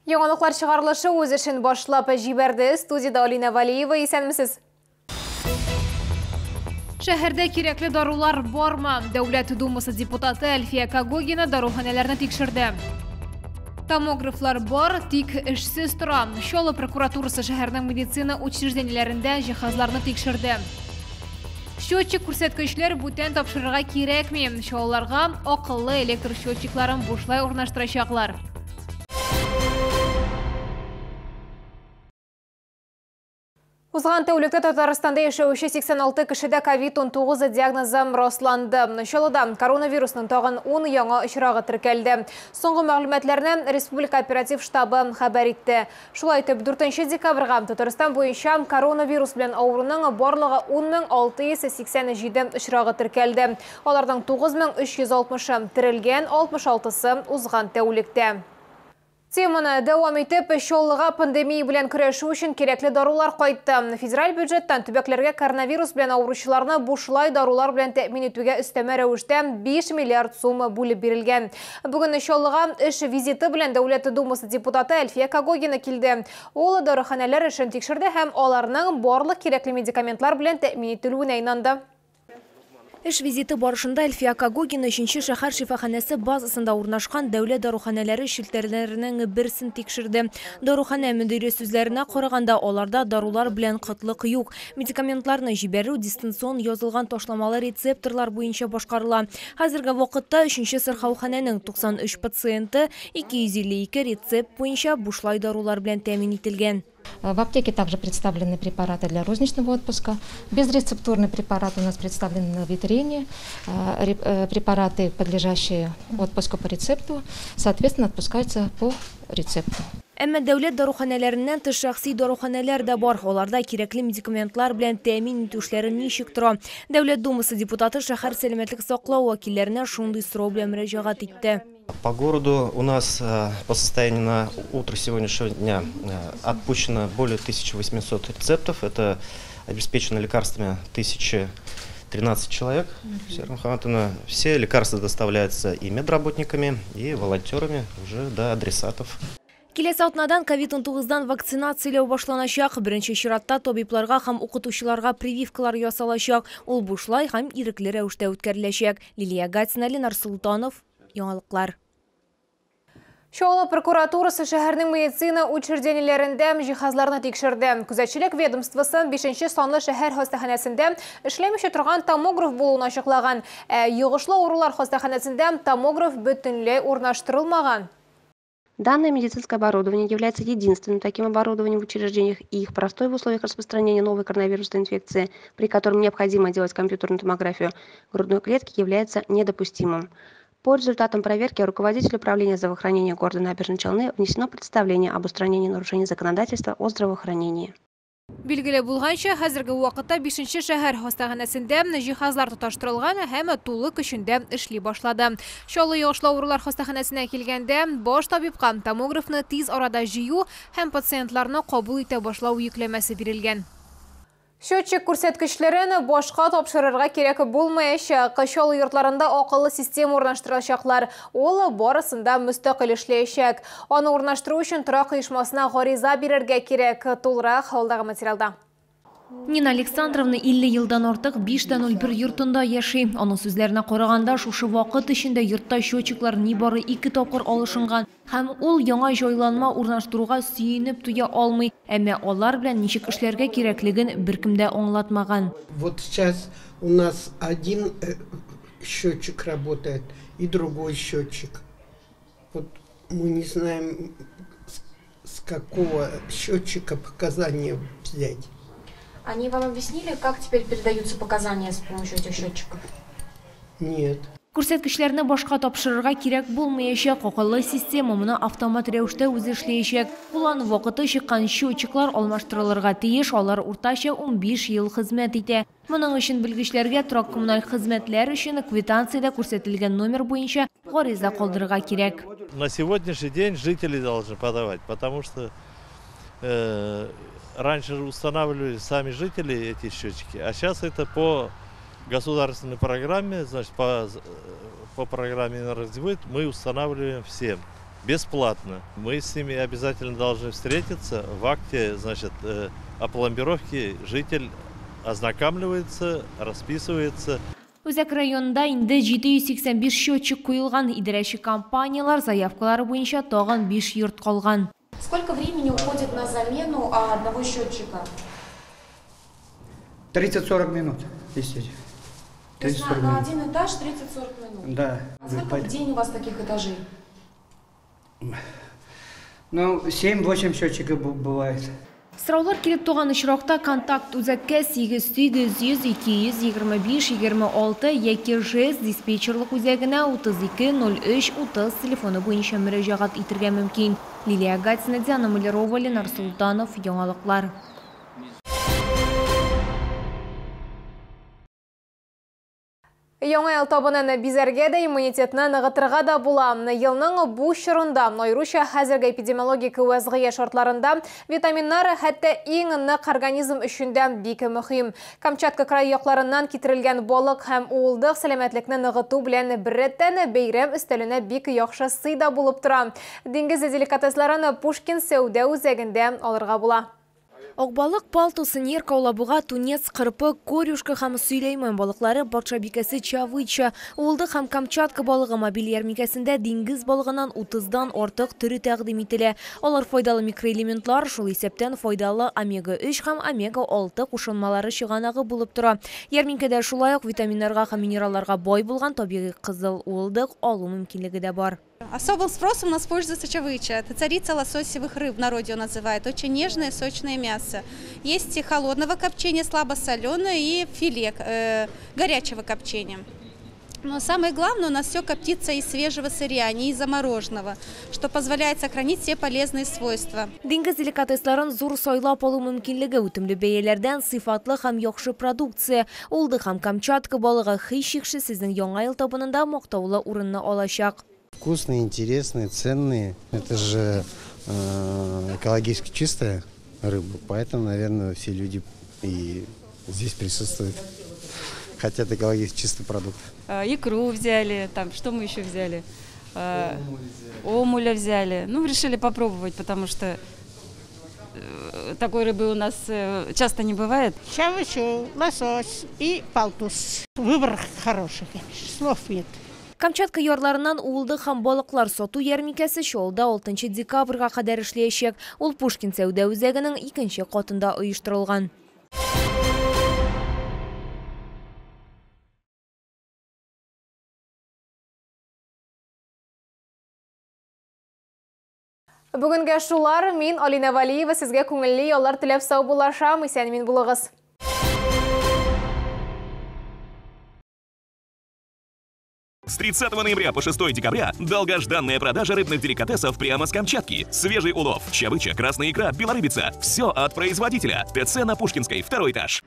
Яңалыклар чыгарылышы үз эшен башлап җибәрде. Студияда Алина Валиева, исәнмесез? Шәһәрдә кирәкле дарулар бармы? Дәүләт думасы депутаты Әлфия Кагогина даруханәләрне тикшерде. Томографлар бар, тик эшсез тора. Чаллы прокуратурасы шәһәрнең медицина учреждениеләрендә җиһазларны тикшерде. Счетчик күрсәткечләр бүтән тапшырырга кирәкми. Чаллыларга акыллы электр счетчикларын бушлай урнаштырачаклар. Узган тәүлектә Татарстанда яшәүче 86 кешедә COVID-19 диагнозы расланды. Чаллыда коронавирусның тагын 10 яңа очрагы теркәлде. Соңгы мәгълүматларны Республика оператив штабы хәбәр итте. Шулай итеп, 4 декабрьгә Татарстан буенча коронавирус белән авыруның барлыгы 10,687 очрагы теркәлде. Аларның 9360-ы терелгән, 66-сы узган тәүлектә. Теманы дәвам итеп, Чаллыга пандемия белән көрәшү өчен кирәкле дарулар кайтты. Федераль бюджеттан төбәкләргә коронавирус белән авыручыларны бушлай дарулар белән тәэмин итүгә өстәмә рәвештә 5 миллиард сум бүлеп бирелгән. Бүген Чаллыга эш визиты белән Дәүләт думасы депутаты Әлфия Кагогина килде. Ул даруханәләр эшен тикшерде һәм аларның барлык кирәкле медикаментлар белән тәэмин ителүенә инанды. Эш визиты барышында Әлфия Кагогина 3-нче шәһәр шифаханәсе базасында урнашкан дәүләт даруханәләре шелтәрләренең берсен тикшерде. Даруханә мөдире сүзләренә караганда, аларда дарулар белән кытлык юк. Медикаментларны җибәрү дистанцион язылган ташламалы рецепторлар буенча башкарыла. Хәзерге вакытта 3-нче сырхауханәнең 93 пациенты 252 рецепт буенча бушлай дарулар белән тәэмин ителгән. В аптеке также представлены препараты для розничного отпуска. Безрецептурные препараты у нас представлены на витрине. Препараты, подлежащие отпуску по рецепту, соответственно, отпускаются по рецепту. Әмма дәүләт даруханәләреннән тыш шәхси даруханәләр дә бар. Аларда кирәкле медикаментлар белән тәэмин итүшләре ничек тора? Дәүләт думасы депутаты шәһәр сәламәтлек саклау вәкилләренә шундый сорау белән мөрәҗәгать итте. По городу у нас по состоянию на утро сегодняшнего дня отпущено более 1800 рецептов. Это обеспечено лекарствами 1013 человек. Все лекарства доставляются и медработниками, и волонтерами уже до адресатов. Киләсе атнадан COVID-19-дан вакцинацияләү башланачак. Беренче чиратта табибларга һәм укытучыларга прививкалар ясалачак. Ул бушлай һәм ирекле рәвештә үткәреләчәк. Лилия Гатина, Ленар Султанов, Яңалыклар. Чаллы прокуратурасы шәһәрнең медицина учреждениеләрендә җиһазларны тикшерде. Күзәтчелек ведомствосы 5-нче санлы шәһәр хастаханәсендә эшләмичә торган томограф булуын ачыклаган. Йогышлы авырулар хастаханәсендә томограф бөтенләй урнаштырылмаган. Данное медицинское оборудование является единственным таким оборудованием в учреждениях, и их простой в условиях распространения новой коронавирусной инфекции, при котором необходимо делать компьютерную томографию грудной клетки, является недопустимым. По результатам проверки руководителю управления здравоохранения города Набережной Челны внесено представление об устранении нарушений законодательства о здравоохранении. Билгеле булганча, хәзерге вакытта 5-нче шәһәр хастаханәсендә җиһазлар тоташтырылган һәм тулы көчендә эшли башлады. Чаллы йогышлы авырулар хастаханәсенә килгәндә, баш табибка томографны тиз арада җыю һәм пациентларны кабул итә башлау йөкләмәсе бирелгән. Счетчик күрсәткечләрен башка тапшырырга кирәк булмаячак. Чаллы йортларында акыллы система урнаштырылачаклар. Ул барысында мөстәкыйль эшләячәк. Аны урнаштыру өчен торак оешмасына гариза бирергә кирәк. Тулырак алдагы материалда. Нина Александровна 50 елдан артык 5-01 йортында яши. Аның сүзләренә караганда, шушы вакыт эчендә йортта счетчиклар нибары 2 тапкыр алышынган. Һәм ул яңа җайланма урнаштыруга сөенеп туя алмый. Әмма алар белән ничек эшләргә кирәклеген беркем дә аңлатмаган. Вот сейчас у нас один счетчик работает и другой счетчик. Вот мы не знаем, с какого счетчика показания взять. Они вам объяснили, как теперь передаются показания с помощью этих счетчиков? Нет. Күрсәткечләрне башка тапшырырга кирәк булмаячак. Акыллы система моны автомат рәвештә үзе эшләячәк. Булган вакыты чыккан счетчиклар алмаштырылырга тиеш, алар уртача 15 ел хезмәт итә. Моның өчен белгечләргә торак коммуналь хезмәтләр өчен квитанциядә күрсәтелгән номер буенча гариза калдырырга кирәк. На сегодняшний день жители должны подавать, потому что раньше устанавливали сами жители эти счетчики, а сейчас это по государственной программе, значит, по программе «Энергосбыт» мы устанавливаем всем. бесплатно. Мы с ними обязательно должны встретиться. В акте, значит, о пломбировке житель ознакомливается, расписывается. Өзәк районында инде 785 счетчик куелган, идарәче компаниялар заявкалары буенча тагын 5 йорт калган. Сколько времени уходит на замену одного счетчика? 30-40 минут, естественно. То есть на один этаж 30-40 минут? Да. А сколько в день у вас таких этажей? Ну, 7-8 счетчиков бывает. Сыраулар килеп туган очракта контакт үзәккә 800-125-26 яки ЖЭС диспетчерлык үзәгенә 32-03-30 телефоны буенча мөрәҗәгать итәргә мөмкин. Лилия Гатина, Диана Малярова, Ленар Султанов, яңалыклар. Яңа ел табынын бизәргә дә, иммунитетны ныгытырга да була. Елның бу чорында, айруча хәзерге эпидемиологик вазгыя шартларында витаминнар хәтта иң нык организм өчен дә бик мөһим. Камчатка край якларыннан китерелгән балык һәм уылдык сәламәтлекне ныгыту белән беррәттән бәйрәм өстәленә бик яхшы сыйда булып тора. Диңгез деликатесларын Пушкин сәүдә үзәгендә алырга була. Акбалык, палтусы, нерка, олабуга, тунец, кырпы, корюшка һәм сөйләймән балыклары патша бикәсе Чавыча, уылдык һәм Камчатка балыгы мобиль ярминкәсендә диңгез балыгынан 30-дан артык төрі тәкъдим ителә. Алар файдалы микроэлементлар, шул исәптән файдалы омега-3 һәм омега-6 кушылмалары чыганагы булып тора. Ярминкәдә шулай ук витаминнарга һәм минералларга бай булган табигый кызыл уылдык алу мөмкинлеге дә бар. Особым спросом у нас пользуется чавыча. Это царица лососевых рыб, в народе ее называют. Очень нежное, сочное мясо. Есть и холодного копчения, слабосоленое, и филе горячего копчения. Но самое главное, у нас все коптится из свежего сырья, а не из замороженного, что позволяет сохранить все полезные свойства. Диңгез деликатесларын зур сайлап алу мөмкинлеге, үтемле бәяләрдән сыйфатлы һәм яхшы продукция. Уылдык һәм Камчатка балыгы һичшиксез сезнең яңа ел табынында мактаулы урынны алачак. Вкусные, интересные, ценные. Это же экологически чистая рыба, поэтому, наверное, все люди и здесь присутствуют. Хотят экологически чистый продукт. Икру взяли, там, что мы еще взяли? Омуля взяли. Ну, решили попробовать, потому что такой рыбы у нас часто не бывает. Чавычу, лосось и палтус. Выбор хороший, конечно, слов нет. Камчатка ярларынан уылдык һәм балыклар сату ярминкәсе шулда 6 декабрьгә кадәр эшләячәк. Ул Пушкин сәүдә үзәгенең 2нче катында оештырылган. Бүгенге шулар, мин Алина Валиева сезгә күңелле яллар теләп сау булашам, исән мин булыгыз. С 30 ноября по 6 декабря долгожданная продажа рыбных деликатесов прямо с Камчатки. Свежий улов, чавыча, красная икра, белорыбица. Все от производителя. ТЦ на Пушкинской, 2-й этаж.